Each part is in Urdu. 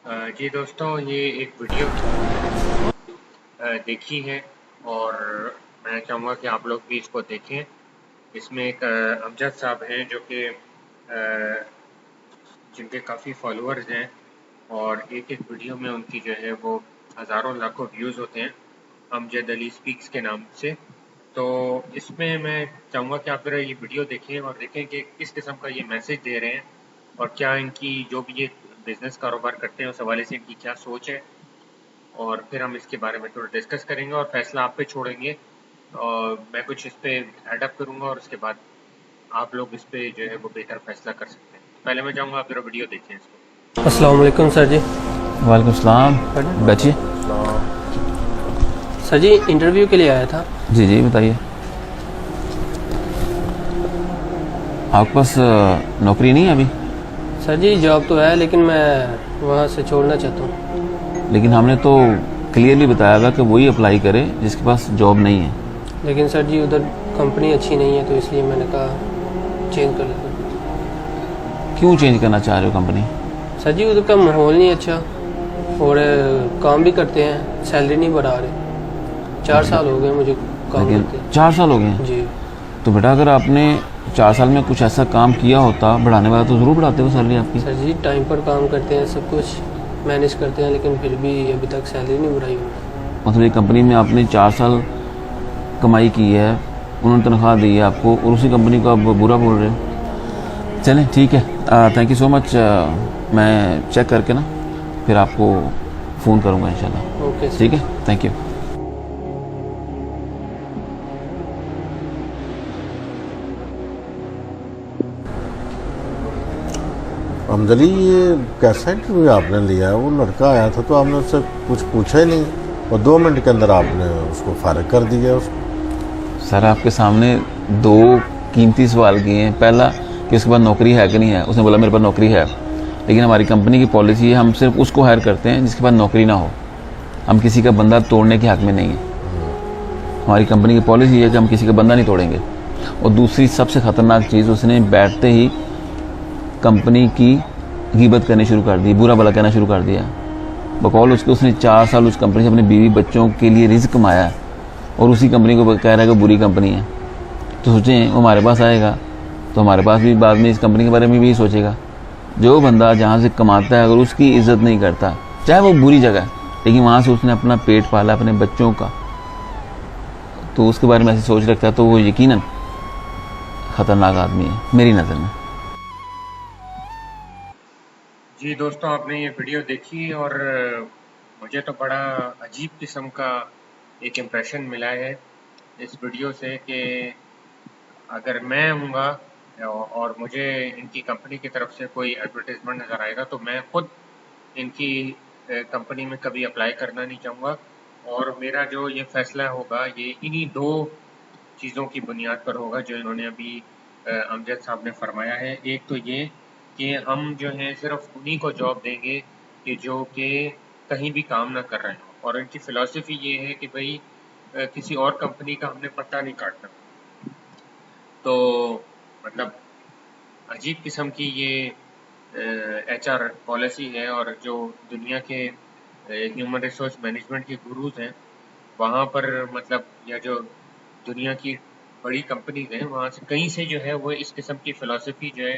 جی دوستوں، یہ ایک ویڈیو دیکھی ہے اور میں چاہوں گا کہ آپ لوگ بھی اس کو دیکھیں۔ اس میں ایک امجد صاحب ہیں جو کہ جن کے کافی فالوورز ہیں اور ایک ایک ویڈیو میں ان کی جو ہے وہ ہزاروں لاکھوں ویوز ہوتے ہیں، امجد علی سپیکس کے نام سے۔ تو اس میں میں چاہوں گا کہ آپ ذرا یہ ویڈیو دیکھیں اور دیکھیں کہ کس قسم کا یہ میسج دے رہے ہیں اور کیا ان کی جو بھی یہ بزنس کاروبار کرتے ہیں اس حوالے سے ان کی کیا سوچ ہے، اور پھر ہم اس کے بارے میں تھوڑا ڈسکس کریں گے اور فیصلہ آپ پہ چھوڑیں گے، اور میں کچھ اس پہ ایڈ اپ کروں گا اور اس کے بعد آپ لوگ اس پہ جو ہے وہ بہتر فیصلہ کر سکتے ہیں۔ پہلے میں چاہوں گا آپ ذرا ویڈیو دیکھیں اس کو۔ السلام علیکم سر جی۔ وعلیکم السلام، بیٹھیے۔ سر جی انٹرویو کے لیے آیا تھا۔ جی جی بتائیے، آپ کے پاس نوکری نہیں ہے ابھی؟ سر جی جاب تو ہے لیکن میں وہاں سے چھوڑنا چاہتا ہوں۔ لیکن ہم نے تو کلیئرلی بتایا ہوا کہ وہی اپلائی کرے جس کے پاس جاب نہیں ہے۔ لیکن سر جی ادھر کمپنی اچھی نہیں ہے تو اس لیے میں نے کہا چینج کر لیتا ہوں۔ کیوں چینج کرنا چاہ رہے ہو کمپنی؟ سر جی ادھر کا ماحول نہیں اچھا اور کام بھی کرتے ہیں، سیلری نہیں بڑھا رہے۔ 4 سال ہو گئے مجھے کام لیکن کرتے 4 سال ہو گئے ہیں جی۔ تو بیٹا اگر آپ نے 4 سال میں کچھ ایسا کام کیا ہوتا بڑھانے والا تو ضرور بڑھاتے ہو سیلری آپ کی۔ سر جی ٹائم پر کام کرتے ہیں، سب کچھ مینیج کرتے ہیں، لیکن پھر بھی ابھی تک سیلری نہیں بڑھائی ہوئی۔ مطلب یہ کمپنی میں آپ نے 4 سال کمائی کی ہے، انہوں نے تنخواہ دی ہے آپ کو، اور اسی کمپنی کو آپ برا بول رہے ہو۔ چلیں ٹھیک ہے، تھینک یو سو مچ۔ میں چیک کر کے نا پھر آپ کو فون کروں گا انشاءاللہ۔ Okay sir. ٹھیک ہے، تھینک یو۔ امجد علی، یہ کیسا انٹرویو آپ نے لیا ہے؟ وہ لڑکا آیا تھا تو آپ نے اس سے کچھ پوچھا ہی نہیں اور 2 منٹ کے اندر آپ نے اس کو فارغ کر دیا اس کو۔ سر آپ کے سامنے 2 قیمتی سوال کیے ہیں۔ پہلا کہ اس کے پاس نوکری ہے کہ نہیں ہے، اس نے بولا میرے پاس نوکری ہے، لیکن ہماری کمپنی کی پالیسی ہے ہم صرف اس کو ہائر کرتے ہیں جس کے پاس نوکری نہ ہو، ہم کسی کا بندہ توڑنے کے حق میں نہیں ہیں۔ ہماری کمپنی کی پالیسی ہے کہ ہم کسی کا بندہ نہیں توڑیں گے۔ اور دوسری سب سے خطرناک چیز، اس نے بیٹھتے ہی کمپنی کی غیبت کرنی شروع کر دی، برا بھلا کہنا شروع کر دیا۔ بقول اس نے 4 سال اس کمپنی سے اپنے بیوی بچوں کے لیے رزق کمایا ہے اور اسی کمپنی کو کہہ رہا ہے کہ بری کمپنی ہے۔ تو سوچیں وہ ہمارے پاس آئے گا تو ہمارے پاس بھی بعد میں اس کمپنی کے بارے میں بھی یہی سوچے گا۔ جو بندہ جہاں سے کماتا ہے اگر اس کی عزت نہیں کرتا، چاہے وہ بری جگہ ہے لیکن وہاں سے اس نے اپنا پیٹ پالا اپنے بچوں کا، تو اس کے بارے میں ایسی سوچ رکھتا ہے تو وہ یقیناً خطرناک آدمی ہے میری نظر میں۔ جی دوستوں، آپ نے یہ ویڈیو دیکھی اور مجھے تو بڑا عجیب قسم کا ایک امپریشن ملا ہے اس ویڈیو سے کہ اگر میں ہوں گا اور مجھے ان کی کمپنی کی طرف سے کوئی ایڈورٹیزمنٹ نظر آئے گا تو میں خود ان کی کمپنی میں کبھی اپلائی کرنا نہیں چاہوں گا، اور میرا جو یہ فیصلہ ہوگا یہ انہی 2 چیزوں کی بنیاد پر ہوگا جو انہوں نے ابھی امجد صاحب نے فرمایا ہے۔ ایک تو یہ کہ ہم جو ہیں صرف انہی کو جاب دیں گے کہ جو کہ کہیں بھی کام نہ کر رہے ہوں، اور ان کی فلسفی یہ ہے کہ بھئی کسی اور کمپنی کا ہم نے پتہ نہیں کاٹنا۔ تو مطلب عجیب قسم کی یہ ایچ آر پالیسی ہے، اور جو دنیا کے ہیومن ریسورس مینجمنٹ کے گروز ہیں وہاں پر مطلب، یا جو دنیا کی بڑی کمپنیز ہیں وہاں سے کہیں سے جو ہے وہ اس قسم کی فلسفی جو ہے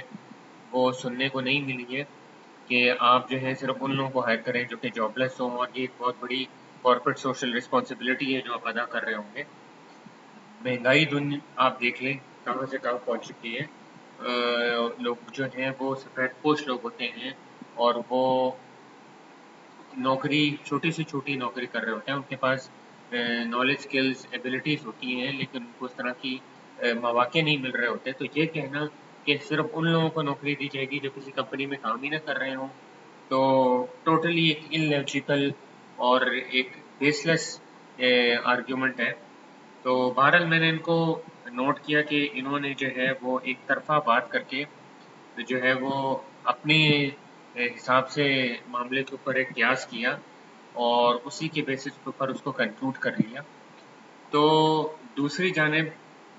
وہ سننے کو نہیں ملی ہے کہ آپ جو ہے صرف ان لوگوں کو ہائر کریں جو کہ جاب لیس ہوں، اور یہ ایک بہت بڑی کارپوریٹ سوشل رسپانسبلٹی ہے جو آپ ادا کر رہے ہوں گے۔ مہنگائی دنیا آپ دیکھ لیں کہاں سے کہاں پہنچ چکی ہے۔ لوگ جو ہیں وہ سفید پوش لوگ ہوتے ہیں اور وہ نوکری چھوٹی سے چھوٹی نوکری کر رہے ہوتے ہیں، ان کے پاس نالج سکلز ایبلٹیز ہوتی ہیں لیکن ان کو اس طرح کی مواقع نہیں مل رہے ہوتے۔ تو یہ کہنا کہ صرف ان لوگوں کو نوکری دی جائے گی جو کسی کمپنی میں کام ہی نہ کر رہے ہوں، تو ٹوٹلی ایک انلاجیکل اور ایک بیس لیس آرگیومنٹ ہے۔ تو بہرحال میں نے ان کو نوٹ کیا کہ انہوں نے جو ہے وہ ایک طرفہ بات کر کے جو ہے وہ اپنے حساب سے معاملے کے اوپر ایک قیاس کیا اور اسی کے بیسس کے اوپر اس کو کنکلوڈ کر لیا۔ تو دوسری جانب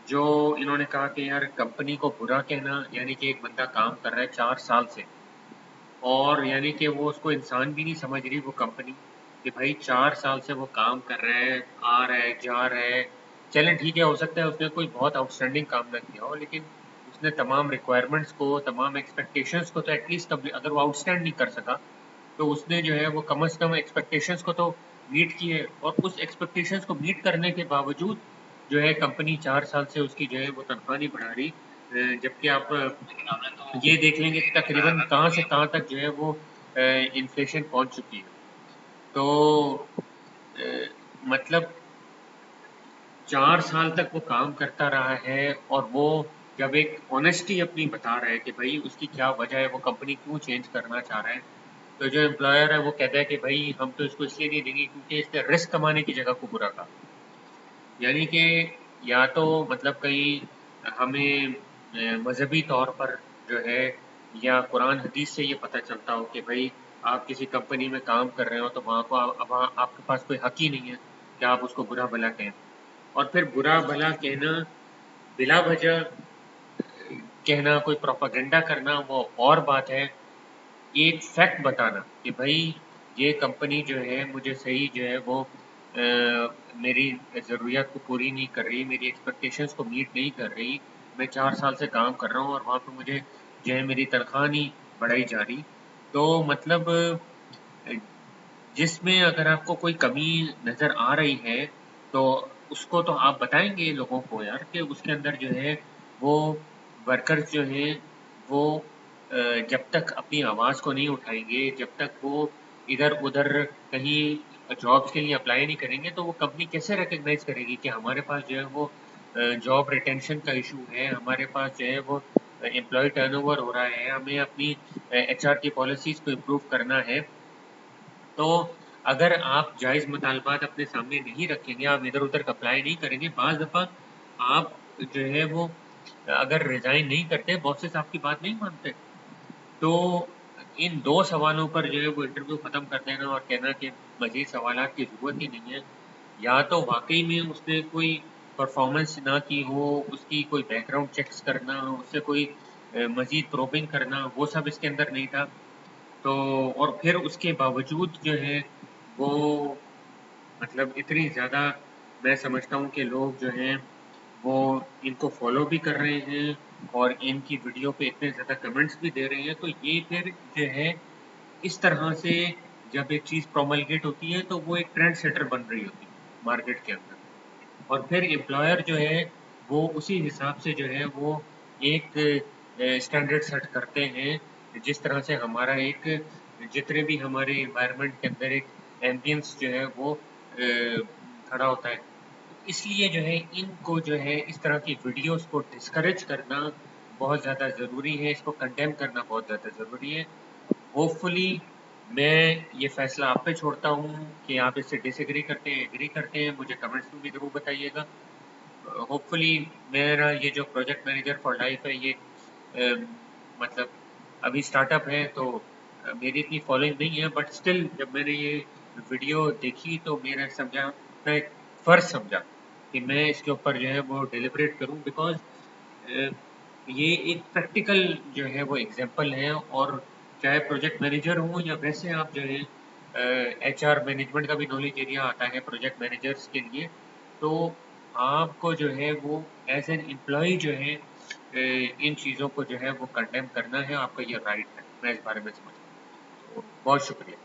جو انہوں نے کہا کہ یار کمپنی کو برا کہنا، یعنی کہ ایک بندہ کام کر رہا ہے 4 سال سے اور یعنی کہ وہ اس کو انسان بھی نہیں سمجھ رہی وہ کمپنی کہ بھائی 4 سال سے وہ کام کر رہے ہیں، آ رہا ہے جا رہا ہے، چلیں ٹھیک ہے، ہو سکتا ہے اس نے کوئی بہت آؤٹ اسٹینڈنگ کام نہ کیا ہو، لیکن اس نے تمام ریکوائرمنٹس کو، تمام ایکسپیکٹیشنس کو تو ایٹ لیسٹ اگر وہ آؤٹ اسٹینڈ نہیں کر سکا تو اس نے جو ہے وہ کم از کم ایکسپیکٹیشنس کو تو میٹ کیے، اور اس ایکسپیکٹیشنس کو میٹ کرنے کے باوجود جو ہے کمپنی 4 سال سے اس کی جو ہے وہ تنخواہ نہیں بڑھا رہی، جبکہ آپ یہ دیکھ لیں گے تقریباً کہاں سے کہاں تک جو ہے وہ انفلیشن پہنچ چکی ہے. تو مطلب 4 سال تک وہ کام کرتا رہا ہے، اور وہ جب ایک آنیسٹی اپنی بتا رہا ہے کہ بھائی اس کی کیا وجہ ہے، وہ کمپنی کیوں چینج کرنا چاہ رہا ہے، تو جو امپلائر ہے وہ کہتا ہے کہ بھائی ہم تو اس کو اس لیے نہیں دیں گے کیونکہ اس نے رسک کمانے کی جگہ کو برا کہا. یعنی کہ یا تو مطلب کہیں ہمیں مذہبی طور پر جو ہے یا قرآن حدیث سے یہ پتہ چلتا ہو کہ بھائی آپ کسی کمپنی میں کام کر رہے ہو تو وہاں کو وہاں آپ کے پاس کوئی حق ہی نہیں ہے کہ آپ اس کو برا بھلا کہیں، اور پھر برا بھلا کہنا بلا وجہ کہنا، کوئی پروپیگنڈا کرنا وہ اور بات ہے. ایک فیکٹ بتانا کہ بھائی یہ کمپنی جو ہے مجھے صحیح جو ہے وہ میری ضروریات کو پوری نہیں کر رہی، میری ایکسپیکٹیشنز کو میٹ نہیں کر رہی، میں 4 سال سے کام کر رہا ہوں اور وہاں پہ مجھے جو ہے میری تنخواہ نہیں بڑھائی جا رہی، تو مطلب جس میں اگر آپ کو کوئی کمی نظر آ رہی ہے تو اس کو تو آپ بتائیں گے لوگوں کو یار کہ اس کے اندر جو ہے وہ ورکرز جو ہیں وہ جب تک اپنی آواز کو نہیں اٹھائیں گے، جب تک وہ ادھر ادھر کہیں جابس کے لیے اپلائی نہیں کریں گے، تو وہ کمپنی کیسے ریکگنائز کرے گی کہ ہمارے پاس جو ہے وہ جاب ریٹینشن کا ایشو ہے، ہمارے پاس جو ہے وہ امپلائی ٹرن اوور ہو رہا ہے، ہمیں اپنی ایچ آر کی پالیسیز کو امپروو کرنا ہے. تو اگر آپ جائز مطالبات اپنے سامنے نہیں رکھیں گے، آپ ادھر ادھر اپلائی نہیں کریں گے، بعض دفعہ آپ جو ہے وہ اگر ریزائن نہیں کرتے، باسز آپ کی بات نہیں مانتے، تو ان 2 سوالوں پر جو ہے وہ انٹرویو ختم کر دینا اور کہنا کہ مزید سوالات کی ضرورت ہی نہیں ہے. یا تو واقعی میں اس نے کوئی پرفارمنس نہ کی ہو، اس کی کوئی بیک گراؤنڈ چیکس کرنا، اس سے کوئی مزید پروبنگ کرنا، وہ سب اس کے اندر نہیں تھا. تو اور پھر اس کے باوجود جو ہے وہ مطلب اتنی زیادہ میں سمجھتا ہوں کہ لوگ جو ہیں وہ ان کو فالو بھی کر رہے ہیں اور ان کی ویڈیو پہ اتنے زیادہ کمنٹس بھی دے رہے ہیں، تو یہ پھر جو ہے اس طرح سے جب ایک چیز پروملگیٹ ہوتی ہے تو وہ ایک ٹرینڈ سیٹر بن رہی ہوتی ہے مارکیٹ کے اندر، اور پھر امپلائر جو ہے وہ اسی حساب سے جو ہے وہ ایک اسٹینڈرڈ سیٹ کرتے ہیں، جس طرح سے ہمارا ایک جتنے بھی ہمارے انوائرمنٹ کے اندر ایک ایمبینس جو ہے وہ کھڑا ہوتا ہے. اس لیے جو ہے ان کو جو ہے اس طرح کی ویڈیوز کو ڈسکریج کرنا بہت زیادہ ضروری ہے، اس کو کنڈیم کرنا بہت زیادہ ضروری ہے. ہوپ فلی میں یہ فیصلہ آپ پہ چھوڑتا ہوں کہ آپ اس سے ڈس ایگری کرتے ہیں، ایگری کرتے ہیں، مجھے کمنٹس میں بھی ضرور بتائیے گا. ہوپ فلی میرا یہ جو پروجیکٹ مینیجر فار لائف ہے یہ مطلب ابھی اسٹارٹ اپ ہے، تو میری اتنی فالوئنگ نہیں ہے، بٹ اسٹل جب میں نے یہ ویڈیو دیکھی تو میرا سمجھا، میں ایک فرض سمجھا کہ میں اس کے اوپر جو ہے وہ ڈیلیبریٹ کروں، بیکاز یہ ایک پریکٹیکل جو ہے وہ ایگزامپل ہے. اور چاہے پروجیکٹ مینیجر ہوں یا ویسے آپ جو ہے ایچ آر مینجمنٹ کا بھی نالج ایریا آتا ہے پروجیکٹ مینیجرس کے لیے، تو آپ کو جو ہے وہ ایز این امپلائی جو ہے ان چیزوں کو جو ہے وہ کنڈیم کرنا ہے، آپ کا یہ رائٹ ہے، میں اس بارے میں سمجھتا ہوں. تو بہت شکریہ.